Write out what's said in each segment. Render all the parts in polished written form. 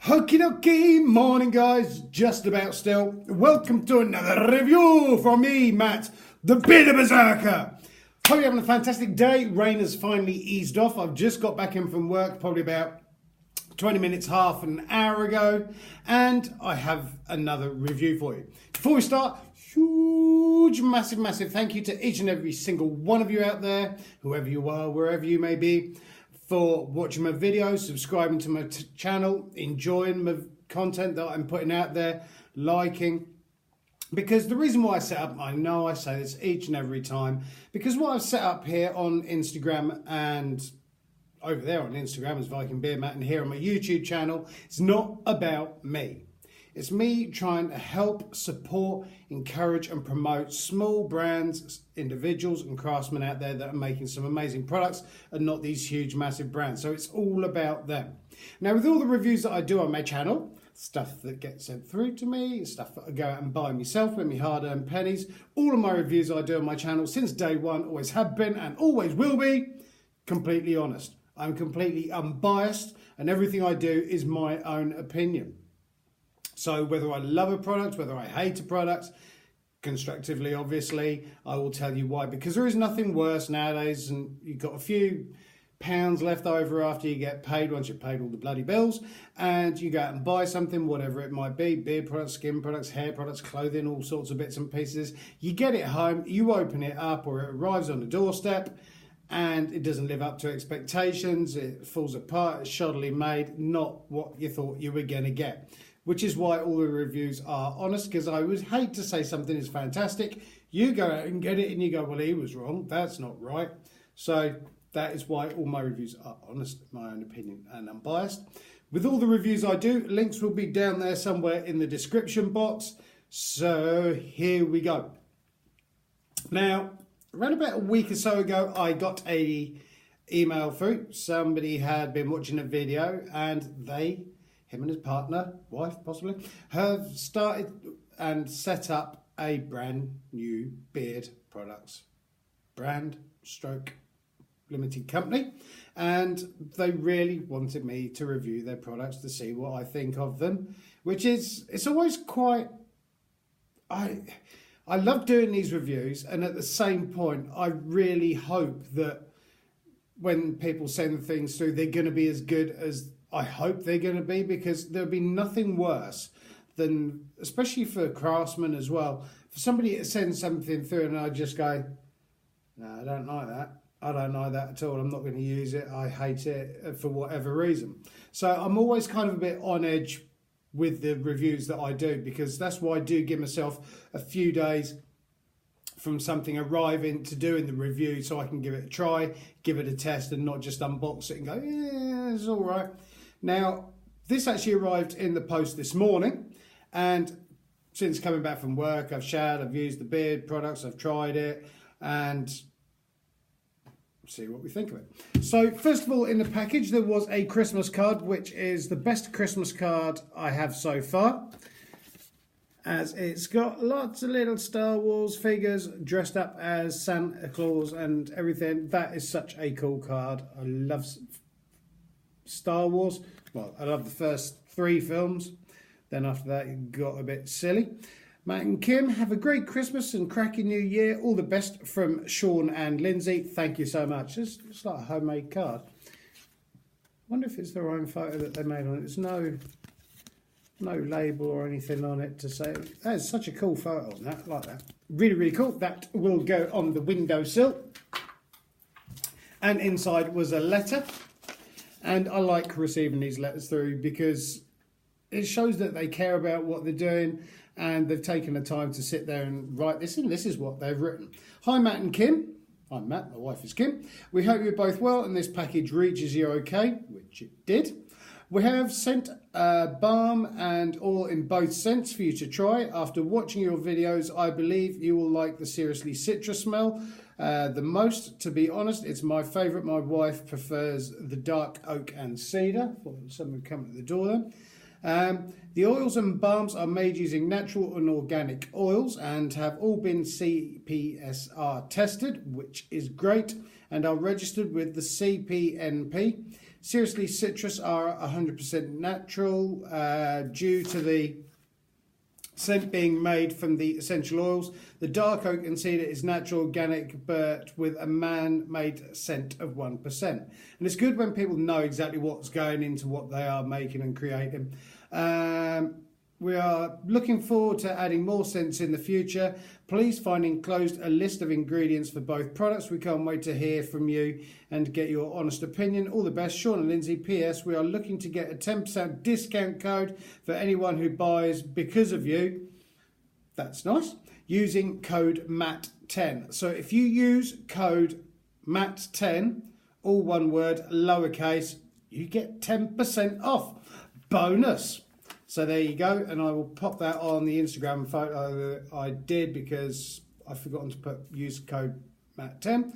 Okie dokie, morning guys, just about still. Welcome to another review from me, Matt, the Bearded Berserker. Hope you're having a fantastic day. Rain has finally eased off. I've just got back in from work, probably about 20 minutes, half an hour ago, and I have another review for you. Before we start, huge, massive thank you to each and every single one of you out there, whoever you are, wherever you may be, for watching my videos, subscribing to my channel, enjoying my content that I'm putting out there, liking. Because the reason why I set up, I know I say this each and every time, because what I've set up here on Instagram and over there on Instagram as Viking Beard Matt, and here on my YouTube channel, it's not about me. It's me trying to help, support, encourage and promote small brands, individuals and craftsmen out there that are making some amazing products and not these huge, massive brands. So it's all about them. Now, with all the reviews that I do on my channel, stuff that gets sent through to me, stuff that I go out and buy myself with my hard-earned pennies, all of my reviews I do on my channel since day one always have been and always will be completely honest. I'm completely unbiased and everything I do is my own opinion. So whether I love a product, whether I hate a product, constructively obviously, I will tell you why. Because there is nothing worse nowadays, and you've got a few pounds left over after you get paid, once you've paid all the bloody bills, and you go out and buy something, whatever it might be, beard products, skin products, hair products, clothing, all sorts of bits and pieces. You get it home, you open it up, or it arrives on the doorstep, and it doesn't live up to expectations, it falls apart, it's shoddily made, not what you thought you were going to get. Which is why all the reviews are honest, because I would hate to say something is fantastic. You go out and get it and you go, well, he was wrong. That's not right. So that is why all my reviews are honest, my own opinion, and unbiased. With all the reviews I do, links will be down there somewhere in the description box. So here we go. Now, around about a week or so ago, I got a email through. Somebody had been watching a video and him and his partner, wife possibly, have started and set up a brand new beard products brand stroke limited company, and they really wanted me to review their products to see what I think of them, which is, it's always quite, I love doing these reviews, and at the same point I really hope that when people send things through they're going to be as good as I hope they're going to be, because there'll be nothing worse than, especially for craftsmen as well, for somebody to send something through and I just go, no, I don't like that. I don't like that at all. I'm not going to use it. I hate it for whatever reason. So I'm always kind of a bit on edge with the reviews that I do, because that's why I do give myself a few days from something arriving to doing the review so I can give it a try, give it a test, and not just unbox it and go, yeah, it's all right. Now, this actually arrived in the post this morning, and since coming back from work, I've showered, I've used the beard products, I've tried it, and see what we think of it. So, first of all, in the package, there was a Christmas card, which is the best Christmas card I have so far, as it's got lots of little Star Wars figures dressed up as Santa Claus and everything. That is such a cool card. I love Star Wars. Well, I love the first 3 films. Then after that, it got a bit silly. Matt and Kim, have a great Christmas and cracking New Year. All the best from Sean and Lindsay. Thank you so much. It's like a homemade card. I wonder if it's their own photo that they made on it. There's no label or anything on it to say. That is such a cool photo on that. I like that. Really cool. That will go on the windowsill. And inside was a letter. And I like receiving these letters through because it shows that they care about what they're doing and they've taken the time to sit there and write this, and this is what they've written. Hi Matt and Kim. I'm Matt, my wife is Kim. We hope you're both well and this package reaches you okay, which it did. We have sent balm and oil in both scents for you to try. After watching your videos, I believe you will like the seriously citrus smell the most. To be honest, it's my favourite. My wife prefers the dark oak and cedar. Thought someone would come to the door then. The oils and balms are made using natural and organic oils and have all been CPSR tested, which is great, and are registered with the CPNP. Seriously Citrus are 100% natural due to the scent being made from the essential oils. The dark oak and cedar is natural, organic, but with a man-made scent of 1%. And it's good when people know exactly what's going into what they are making and creating. We are looking forward to adding more scents in the future. Please find enclosed a list of ingredients for both products. We can't wait to hear from you and get your honest opinion. All the best, Sean and Lindsay. PS, we are looking to get a 10% discount code for anyone who buys because of you. That's nice. Using code MAT10. So if you use code MAT10, all one word, lowercase, you get 10% off. Bonus. So there you go, and I will pop that on the Instagram photo that I did because I've forgotten to use code MAT10.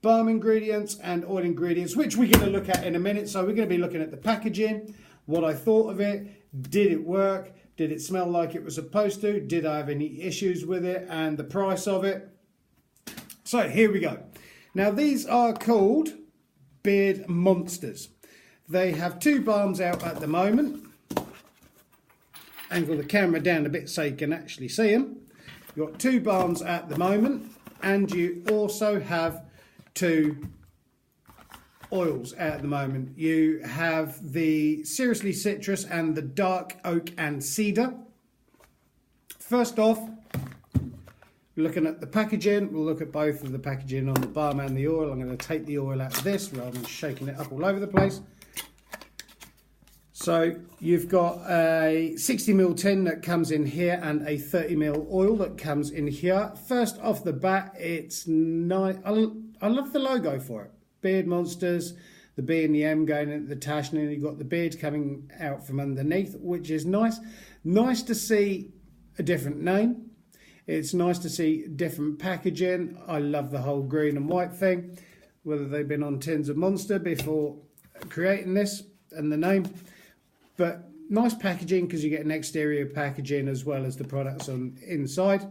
Balm ingredients and oil ingredients, which we're going to look at in a minute. So we're going to be looking at the packaging, what I thought of it, did it work, did it smell like it was supposed to, did I have any issues with it, and the price of it. So here we go. Now these are called Beard Monsters. They have 2 balms out at the moment. Angle the camera down a bit so you can actually see them. You've got 2 balms at the moment, and you also have 2 oils out at the moment. You have the Seriously Citrus and the Dark Oak and Cedar. First off, we're looking at the packaging. We'll look at both of the packaging on the balm and the oil. I'm going to take the oil out of this rather than shaking it up all over the place. So you've got a 60ml tin that comes in here and a 30ml oil that comes in here. First off the bat, it's nice. I love the logo for it. Beard Monsters, the B and the M going into the tash, and then you've got the beard coming out from underneath, which is nice. Nice to see a different name. It's nice to see different packaging. I love the whole green and white thing, whether they've been on tins of Monster before creating this and the name. But nice packaging because you get an exterior packaging as well as the products on inside.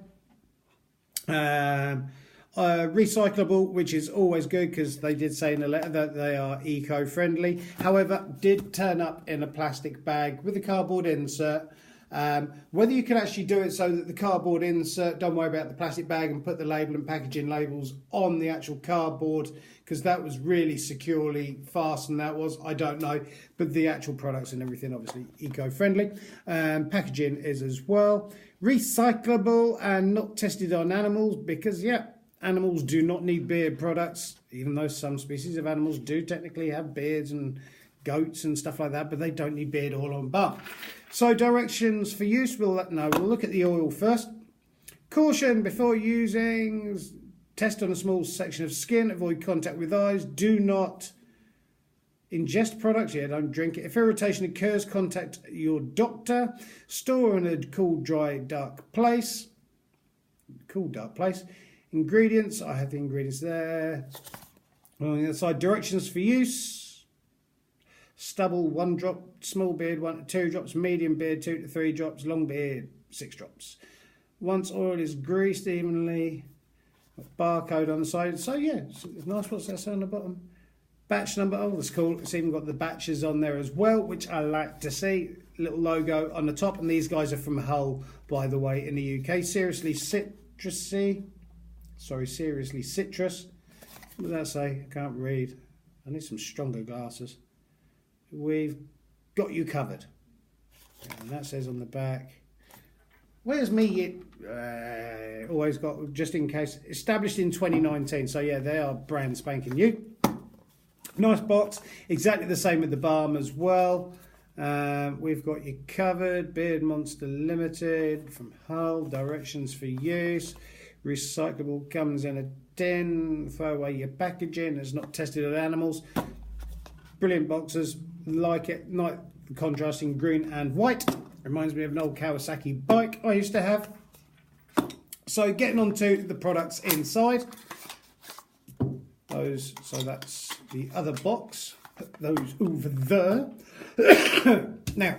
Recyclable, which is always good because they did say in the letter that they are eco-friendly. However, did turn up in a plastic bag with a cardboard insert. Whether you can actually do it so that the cardboard insert, don't worry about the plastic bag, and put the label and packaging labels on the actual cardboard, because that was really securely fastened, that was, I don't know, but the actual products and everything obviously eco-friendly. Packaging is as well. Recyclable and not tested on animals because, yeah, animals do not need beard products, even though some species of animals do technically have beards, and goats and stuff like that, but they don't need beard oil on balm. So directions for use, we'll look at the oil first. Caution before using, test on a small section of skin, avoid contact with eyes, do not ingest products, don't drink it. If irritation occurs, contact your doctor. Store in a cool, dry, dark place. Cool, dark place. Ingredients, I have the ingredients there. On the other side, directions for use. Stubble 1 drop, small beard 1 to 2 drops, medium beard 2 to 3 drops, long beard 6 drops. Once oil is greased evenly, barcode on the side. So yeah, it's nice. What's that say on the bottom? Batch number. Oh, that's cool. It's even got the batches on there as well, which I like to see. Little logo on the top, and these guys are from Hull, by the way, in the UK. Seriously citrusy. Sorry, Seriously Citrus. What does that say? I can't read. I need some stronger glasses. We've got you covered. And that says on the back. Where's me? Always got, just in case. Established in 2019. So yeah, they are brand spanking new. Nice box. Exactly the same with the balm as well. We've got you covered. Beard Monster Limited from Hull. Directions for use. Recyclable, comes in a tin. Throw away your packaging. It's not tested on animals. Brilliant boxes. Like it. Nice contrasting green and white. Reminds me of an old Kawasaki bike I used to have. So getting on to the products inside. Those, so that's the other box. Put those over there. Now,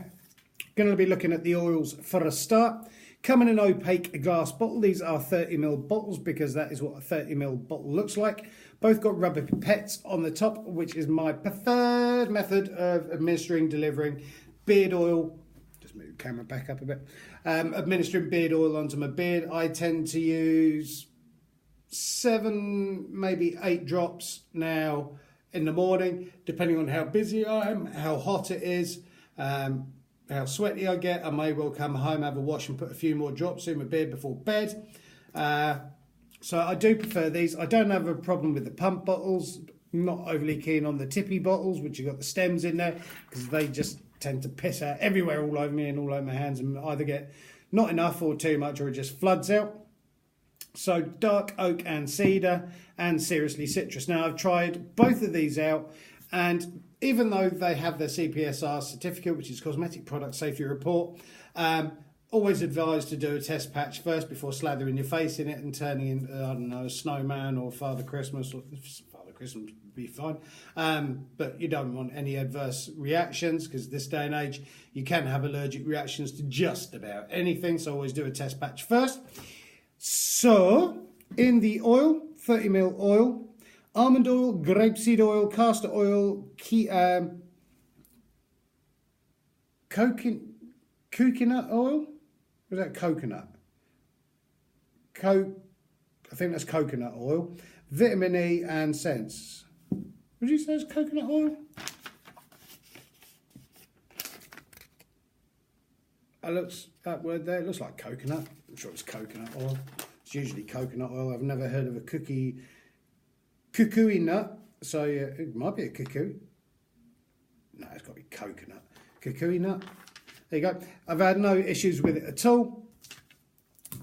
Going to be looking at the oils for a start. Come in an opaque glass bottle. These are 30ml bottles because that is what a 30ml bottle looks like. Both got rubber pipettes on the top, which is my preferred method of delivering beard oil. Just move the camera back up a bit. Administering beard oil onto my beard. I tend to use 7, maybe 8 drops now in the morning, depending on how busy I am, how hot it is, how sweaty I get. I may well come home, have a wash and put a few more drops in my beard before bed. So I do prefer these. I don't have a problem with the pump bottles. Not overly keen on the tippy bottles, which have got the stems in there, because they just tend to piss out everywhere all over me and all over my hands, and either get not enough or too much, or it just floods out. So dark oak and cedar, and seriously citrus. Now I've tried both of these out, and even though they have their CPSR certificate, which is Cosmetic Product Safety Report, always advised to do a test patch first before slathering your face in it and turning into, I don't know, a snowman or Father Christmas. Or Father Christmas would be fine, but you don't want any adverse reactions, because this day and age you can have allergic reactions to just about anything. So always do a test patch first. So in the oil, 30ml oil, almond oil, grapeseed oil, castor oil, coconut oil? Was that coconut? I think that's coconut oil. Vitamin E and scents. Would you say it's coconut oil? That word there, it looks like coconut. I'm sure it's coconut oil. It's usually coconut oil. I've never heard of a kukui nut. So yeah, it might be a cuckoo. No, it's got to be coconut. Kukui nut. There you go. I've had no issues with it at all.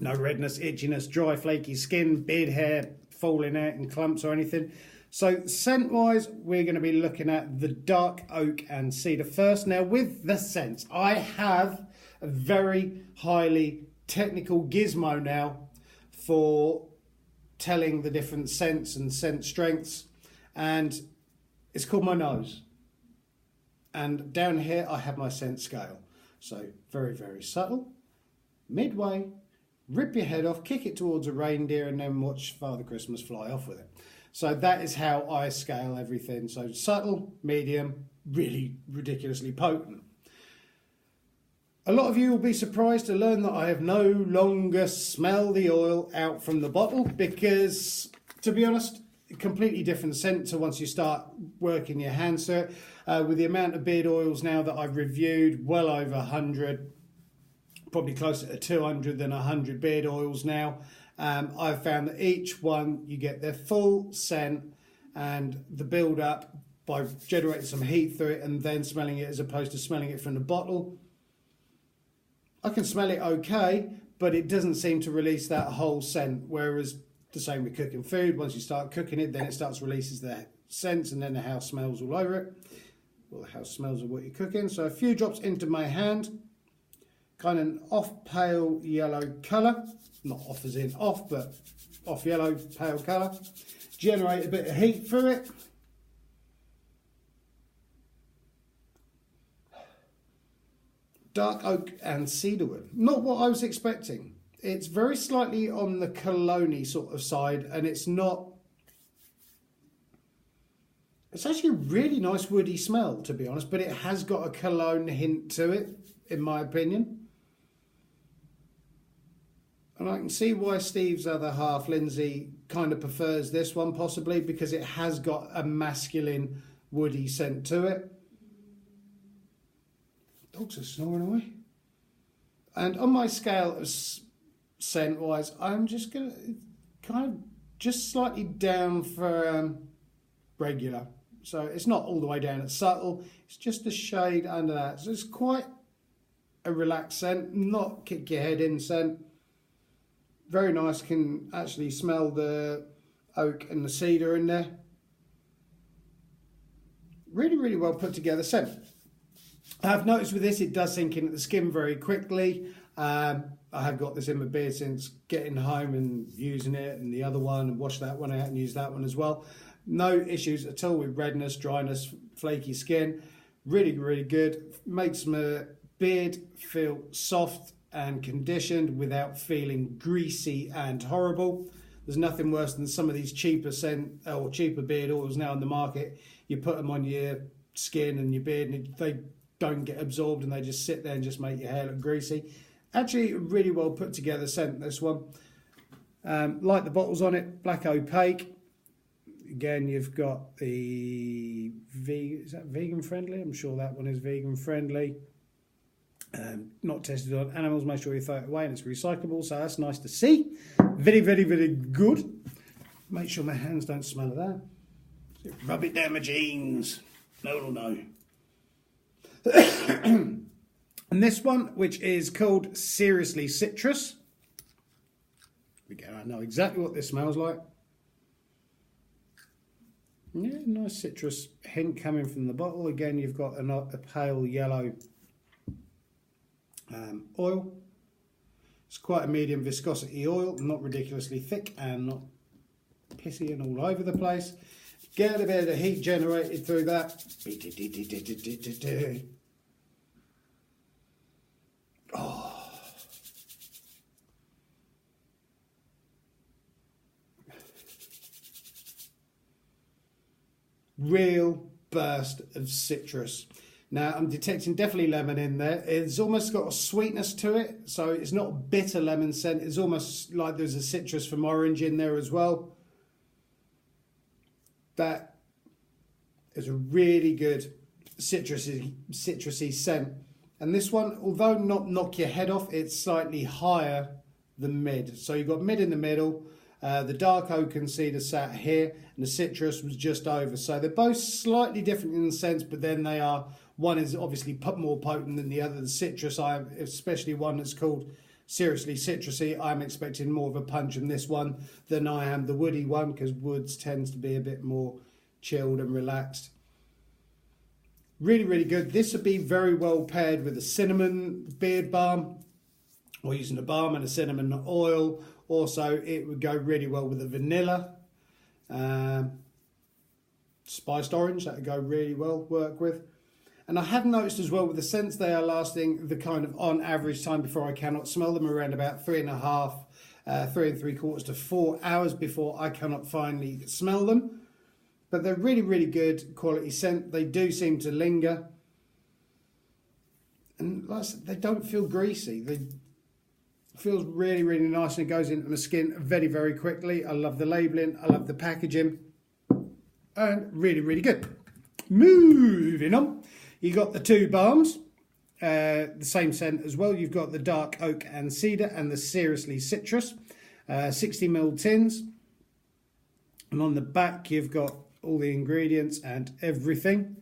No redness, itchiness, dry, flaky skin, beard hair falling out in clumps or anything. So scent-wise, we're going to be looking at the dark oak and cedar first. Now with the scents, I have a very highly technical gizmo now for telling the different scents and scent strengths, and it's called my nose. And down here I have my scent scale. So very, very subtle, midway, rip your head off, kick it towards a reindeer, and then watch Father Christmas fly off with it. So that is how I scale everything. So subtle, medium, really ridiculously potent. A lot of you will be surprised to learn that I have no longer smell the oil out from the bottle, because, to be honest, a completely different scent to once you start working your hands through it. With the amount of beard oils now that I've reviewed, well over 100, probably closer to 200 than 100 beard oils now, I've found that each one, you get their full scent and the build up by generating some heat through it and then smelling it, as opposed to smelling it from the bottle. I can smell it okay, but it doesn't seem to release that whole scent, whereas the same with cooking food. Once you start cooking it, then it starts releases the scents, and then the house smells all over it. Well, the house smells of what you're cooking. So a few drops into my hand, kind of an off pale yellow colour. Not off as in off, but off yellow, pale colour. Generate a bit of heat through it. Dark oak and cedarwood. Not what I was expecting. It's very slightly on the cologne-y sort of side, and it's not... It's actually a really nice woody smell, to be honest, but it has got a cologne hint to it, in my opinion. And I can see why Steve's other half, Lindsay, kind of prefers this one, possibly, because it has got a masculine woody scent to it. Dogs are snoring away. And on my scale of scent-wise, I'm just going to kind of just slightly down for regular. So it's not all the way down at subtle. It's just a shade under that. So it's quite a relaxed scent, not kick your head in scent. Very nice. Can actually smell the oak and the cedar in there. Really, really well put together scent. I've noticed with this, it does sink into the skin very quickly. I have got this in my beard since getting home and using it, and the other one, and washed that one out and used that one as well. No issues at all with redness, dryness, flaky skin. Really, really good. Makes my beard feel soft and conditioned without feeling greasy and horrible. There's nothing worse than some of these cheaper scent or cheaper beard oils now on the market. You put them on your skin and your beard and they don't get absorbed and they just sit there and just make your hair look greasy. Actually, a really well put together scent, this one. Like the bottles on it, black opaque. Again, you've got the is that vegan friendly? I'm sure that one is vegan friendly. Not tested on animals. Make sure you throw it away and it's recyclable. So that's nice to see. Very, very, very good. Make sure my hands don't smell of that. Rub it down my jeans. No. And this one, which is called Seriously Citrus. Again, I know exactly what this smells like. Yeah, nice citrus hint coming from the bottle. Again, you've got a pale yellow oil. It's quite a medium viscosity oil, not ridiculously thick and not pissy and all over the place. Get a bit of heat generated through that. Oh. Real burst of citrus. Now I'm detecting definitely lemon in there. It's almost got a sweetness to it, so it's not a bitter lemon scent. It's almost like there's a citrus from orange in there as well. That is a really good citrusy scent. And this one, although not knock your head off, it's slightly higher than mid. So you've got mid in the middle. The dark oak and cedar sat here, and the citrus was just over. So they're both slightly different in the sense, but then they are. One is obviously more potent than the other. The citrus, especially one that's called Seriously Citrusy, I'm expecting more of a punch in this one than I am the woody one, because woods tends to be a bit more chilled and relaxed. Really, really good. This would be very well paired with a cinnamon beard balm, or using a balm and a cinnamon oil. Also, it would go really well with a vanilla. Spiced orange, that would go really well, work with. And I have noticed as well with the scents, they are lasting the kind of on average time before I cannot smell them, around about 3.5, 3 3/4 to 4 hours before I cannot finally smell them. But they're really, really good quality scent. They do seem to linger. And like I said, they don't feel greasy. They feels really, really nice, and it goes into the skin very, very quickly. I love the labelling. I love the packaging. And really, really good. Moving on. You got the two balms, the same scent as well. You've got the dark oak and cedar and the Seriously Citrus, 60ml tins. And on the back, you've got all the ingredients and everything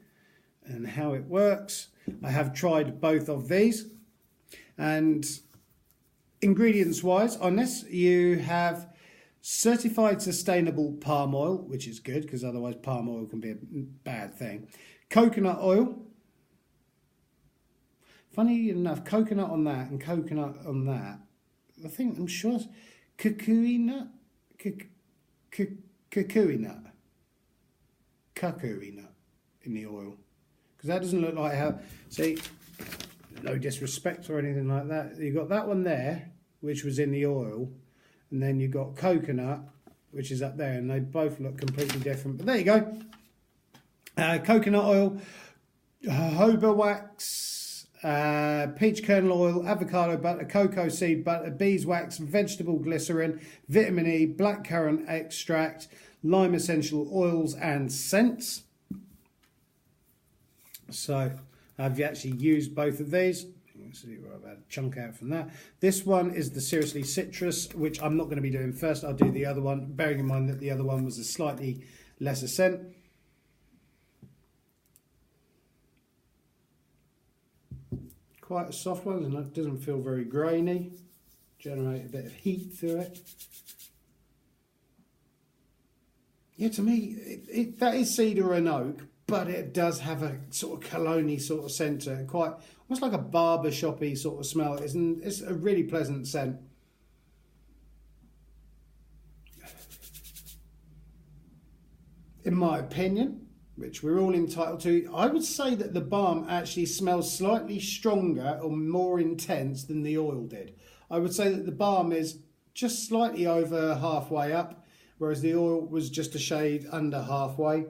and how it works. I have tried both of these. And ingredients wise on this, you have certified sustainable palm oil, which is good because otherwise palm oil can be a bad thing. Coconut oil. Funny enough, coconut on that and coconut on that. I'm sure it's kukui nut. Kukui nut. Kukui nut in the oil. Because that doesn't look like how... See, no disrespect or anything like that. You got that one there, which was in the oil. And then you got coconut, which is up there. And they both look completely different. But there you go. Coconut oil, jojoba wax, peach kernel oil, avocado butter, cocoa seed butter, beeswax, vegetable glycerin, vitamin E, blackcurrant extract, lime essential oils and scents. So I've actually used both of these. Let's see where I've had a chunk out from that. This one is the Seriously Citrus, which I'm not going to be doing first. I'll do the other one, bearing in mind that the other one was a slightly lesser scent. Quite a soft one, and it doesn't feel very grainy. Generate a bit of heat through it. Yeah, to me, that is cedar and oak, but it does have a sort of cologne-y sort of scent to it. Quite, almost like a barber shop-y sort of smell. It's a really pleasant scent. In my opinion, which we're all entitled to. I would say that the balm actually smells slightly stronger or more intense than the oil did. I would say that the balm is just slightly over halfway up, whereas the oil was just a shade under halfway.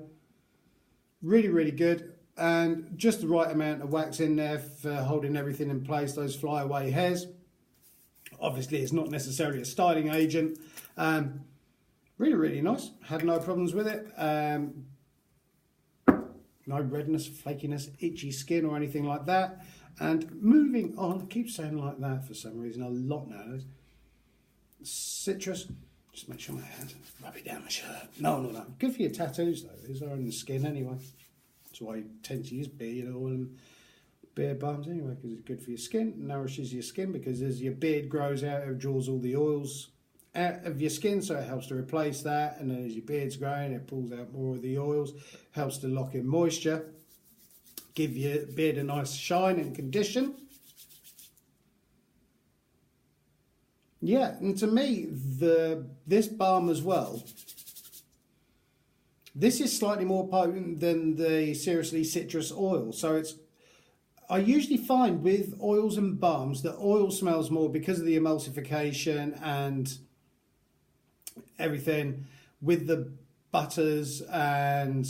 Really, really good, and just the right amount of wax in there for holding everything in place, those flyaway hairs. Obviously, it's not necessarily a styling agent. Really, really nice. Had no problems with it. No redness, flakiness, itchy skin or anything like that. And moving on, I keep saying like that for some reason a lot nowadays. Citrus. Just make sure my hand, rub it down my shirt. No. Good for your tattoos though. These are on the skin anyway. That's why I tend to use beard oil and beard balms anyway, because it's good for your skin. It nourishes your skin, because as your beard grows out, it draws all the oils out of your skin, so it helps to replace that. And then as your beard's growing, it pulls out more of the oils, helps to lock in moisture, give your beard a nice shine and condition. Yeah, and to me, this balm as well, this is slightly more potent than the Seriously Citrus oil. So I usually find with oils and balms that oil smells more because of the emulsification and everything with the butters and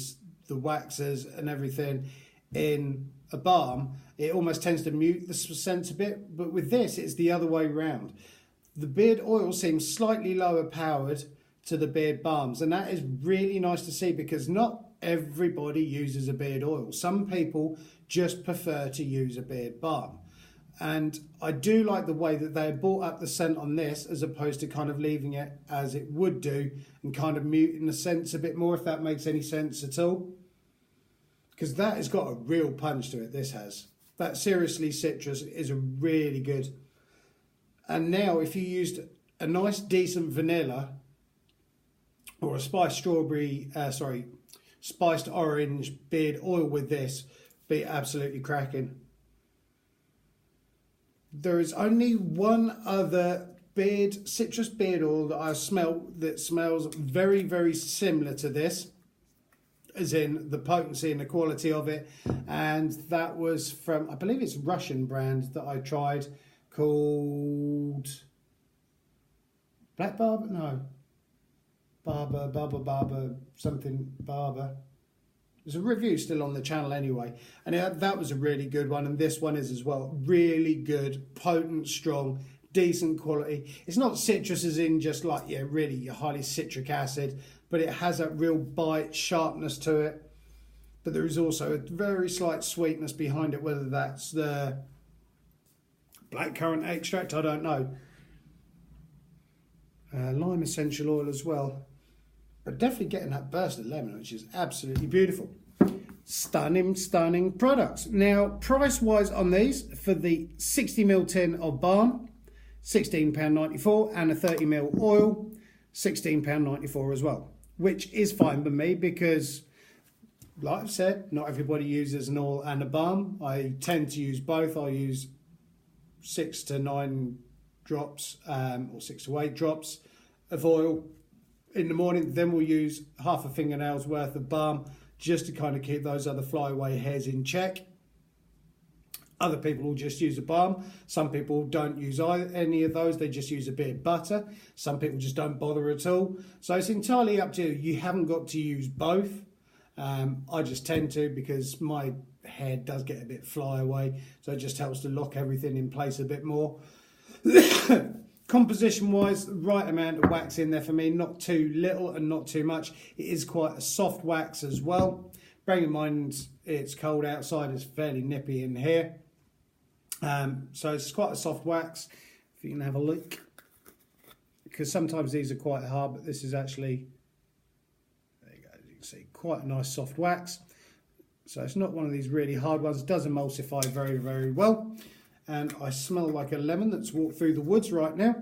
the waxes and everything in a balm. It almost tends to mute the scent a bit, but with this, it's the other way round. The beard oil seems slightly lower powered to the beard balms, and that is really nice to see, because not everybody uses a beard oil. Some people just prefer to use a beard balm, and I do like the way that they brought up the scent on this, as opposed to kind of leaving it as it would do and kind of muting the scents a bit more, if that makes any sense at all, because that has got a real punch to it. This has. That Seriously Citrus is a really good. And now if you used a nice decent vanilla or a spiced spiced orange beard oil with this, be absolutely cracking. There is only one other citrus beard oil that I've smelt that smells very, very similar to this, as in the potency and the quality of it, and that was from, I believe it's a Russian brand that I tried, called Black Barber? No. Barber, something Barber. There's a review still on the channel anyway. And that was a really good one. And this one is as well. Really good, potent, strong, decent quality. It's not citrus as in just like, yeah, really your highly citric acid, but it has that real bite, sharpness to it. But there is also a very slight sweetness behind it, whether that's the blackcurrant extract, I don't know. Lime essential oil as well. But definitely getting that burst of lemon, which is absolutely beautiful. Stunning, stunning products. Now, price-wise on these, for the 60ml tin of balm, £16.94, and a 30ml oil, £16.94 as well. Which is fine with me, because, like I've said, not everybody uses an oil and a balm. I tend to use both. I use 6 to 9 drops or 6 to 8 drops of oil in the morning. Then we'll use half a fingernail's worth of balm, just to kind of keep those other flyaway hairs in check. Other people will just use a balm. Some people don't use any of those. They just use a bit of butter. Some people just don't bother at all. So it's entirely up to you. You haven't got to use both. I just tend to, because my hair does get a bit flyaway, so it just helps to lock everything in place a bit more. Composition wise, the right amount of wax in there for me, not too little and not too much. It is quite a soft wax as well. Bearing in mind it's cold outside, it's fairly nippy in here. So it's quite a soft wax, if you can have a look, because sometimes these are quite hard, but this is actually, there you go, as you can see, quite a nice soft wax. So it's not one of these really hard ones. It does emulsify very, very well. And I smell like a lemon that's walked through the woods right now.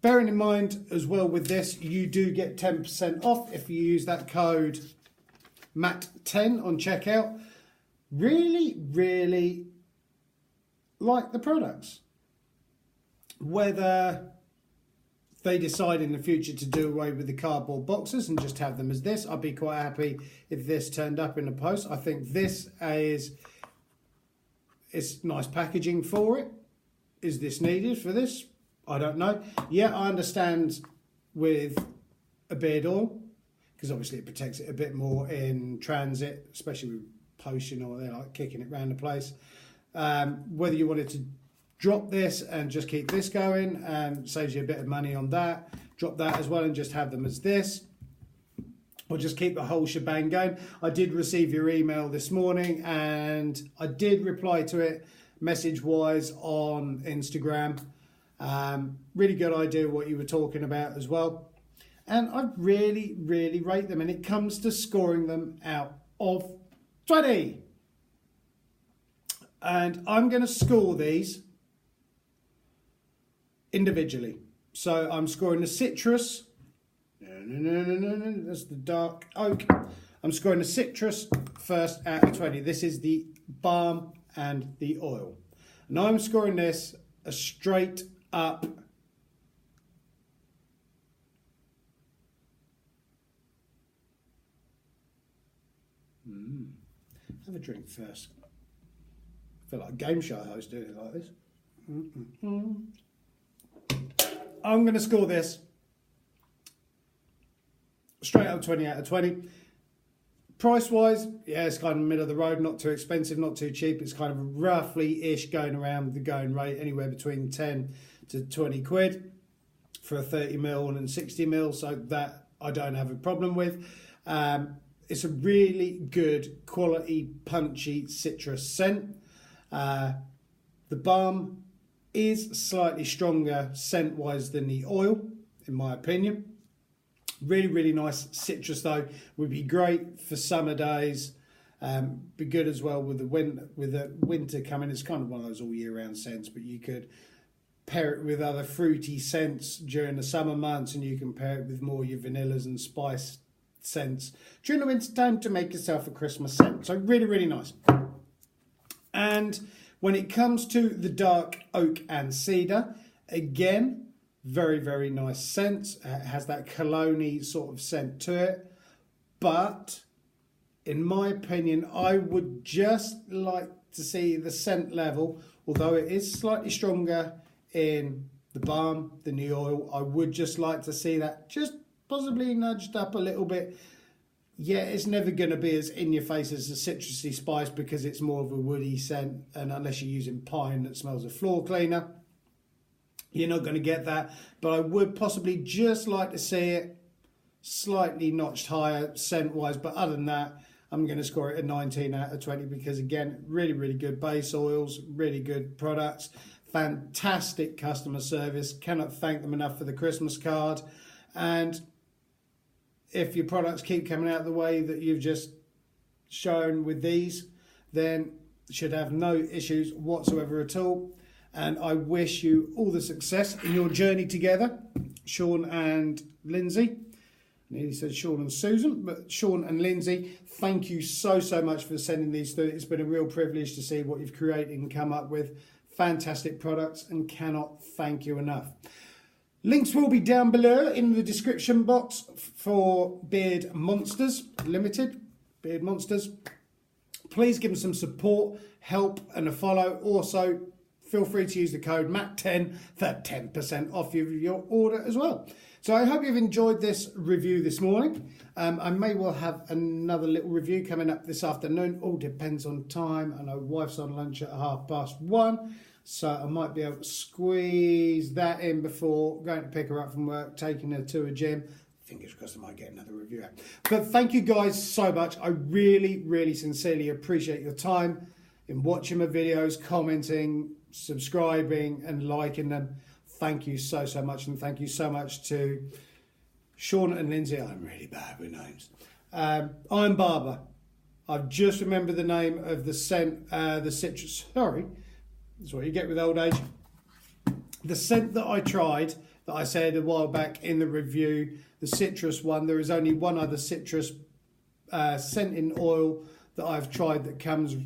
Bearing in mind as well with this, you do get 10% off if you use that code MAT10 on checkout. Really, really like the products. Whether they decide in the future to do away with the cardboard boxes and just have them as this, I'd be quite happy if this turned up in the post. I think this it's nice packaging for it. Is this needed for this? I don't know. Yeah, I understand with a beard oil, because obviously it protects it a bit more in transit, especially with post, you know, they're like kicking it around the place. Whether you wanted to drop this and just keep this going, saves you a bit of money on that. Drop that as well and just have them as this, or just keep the whole shebang going. I did receive your email this morning and I did reply to it message-wise on Instagram. Really good idea what you were talking about as well. And I really, really rate them. And it comes to scoring them out of 20. And I'm going to score these individually. So I'm scoring the citrus. No, that's the dark oak. I'm scoring the citrus first out of 20. This is the balm and the oil. And I'm scoring this a straight up have a drink first. I feel like a game show host doing it like this. I'm going to score this straight up 20 out of 20. Price wise, yeah, it's kind of middle of the road, not too expensive, not too cheap. It's kind of roughly-ish going around the going rate, anywhere between 10 to 20 quid for a 30ml and 60ml, so that I don't have a problem with. It's a really good quality, punchy citrus scent. The balm is slightly stronger scent-wise than the oil, in my opinion. Really, really nice citrus though. Would be great for summer days. Be good as well with the winter coming. It's kind of one of those all year round scents, but you could pair it with other fruity scents during the summer months, and you can pair it with more your vanillas and spice scents during the winter time to make yourself a Christmas scent. So really, really nice. And when it comes to the dark oak and cedar, again, very, very nice scent. It has that cologne-y sort of scent to it. But in my opinion, I would just like to see the scent level, although it is slightly stronger in the balm than the oil, I would just like to see that just possibly nudged up a little bit. Yeah, it's never going to be as in your face as a citrusy spice because it's more of a woody scent, and unless you're using pine that smells of floor cleaner, you're not going to get that. But I would possibly just like to see it slightly notched higher scent wise, but other than that, I'm going to score it a 19 out of 20 because again, really, really good base oils, really good products, fantastic customer service. Cannot thank them enough for the Christmas card. And if your products keep coming out the way that you've just shown with these, then should have no issues whatsoever at all. And I wish you all the success in your journey together, Sean and Lindsay. I nearly said Sean and Susan, but Sean and Lindsay, thank you so, so much for sending these through. It's been a real privilege to see what you've created and come up with. Fantastic products, and cannot thank you enough. Links will be down below in the description box for Beard Monsters Limited. Beard Monsters. Please give them some support, help, and a follow. Also, feel free to use the code MAT10 for 10% off your order as well. So I hope you've enjoyed this review this morning. I may well have another little review coming up this afternoon. All depends on time. I know wife's on lunch at 1:30. So I might be able to squeeze that in before going to pick her up from work, taking her to a gym. Fingers crossed I might get another review out. But thank you guys so much. I really, really sincerely appreciate your time in watching my videos, commenting, subscribing and liking them. Thank you so, so much. And thank you so much to Sean and Lindsay. I'm really bad with names. I'm Barber. I've just remembered the name of the scent, the citrus. Sorry. That's what you get with old age. The scent that I tried, that I said a while back in the review, the citrus one, there is only one other citrus scent in oil that I've tried that comes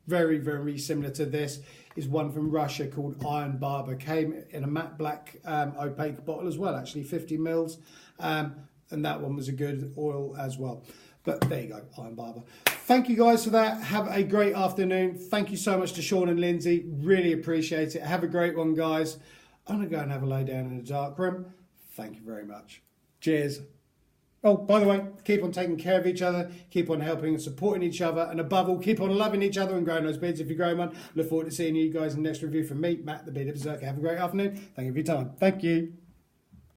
very, very similar to this is one from Russia called Iron Barber. Came in a matte black opaque bottle as well, actually 50 mils. And that one was a good oil as well. But there you go, Iron Barber. Thank you guys for that. Have a great afternoon. Thank you so much to Sean and Lindsay. Really appreciate it. Have a great one, guys. I'm going to go and have a lay down in a dark room. Thank you very much. Cheers. Oh, by the way, keep on taking care of each other, keep on helping and supporting each other, and above all, keep on loving each other and growing those beards if you're growing one. Look forward to seeing you guys in the next review from me, Matt, the Bearded Berserker. Have a great afternoon. Thank you for your time. Thank you.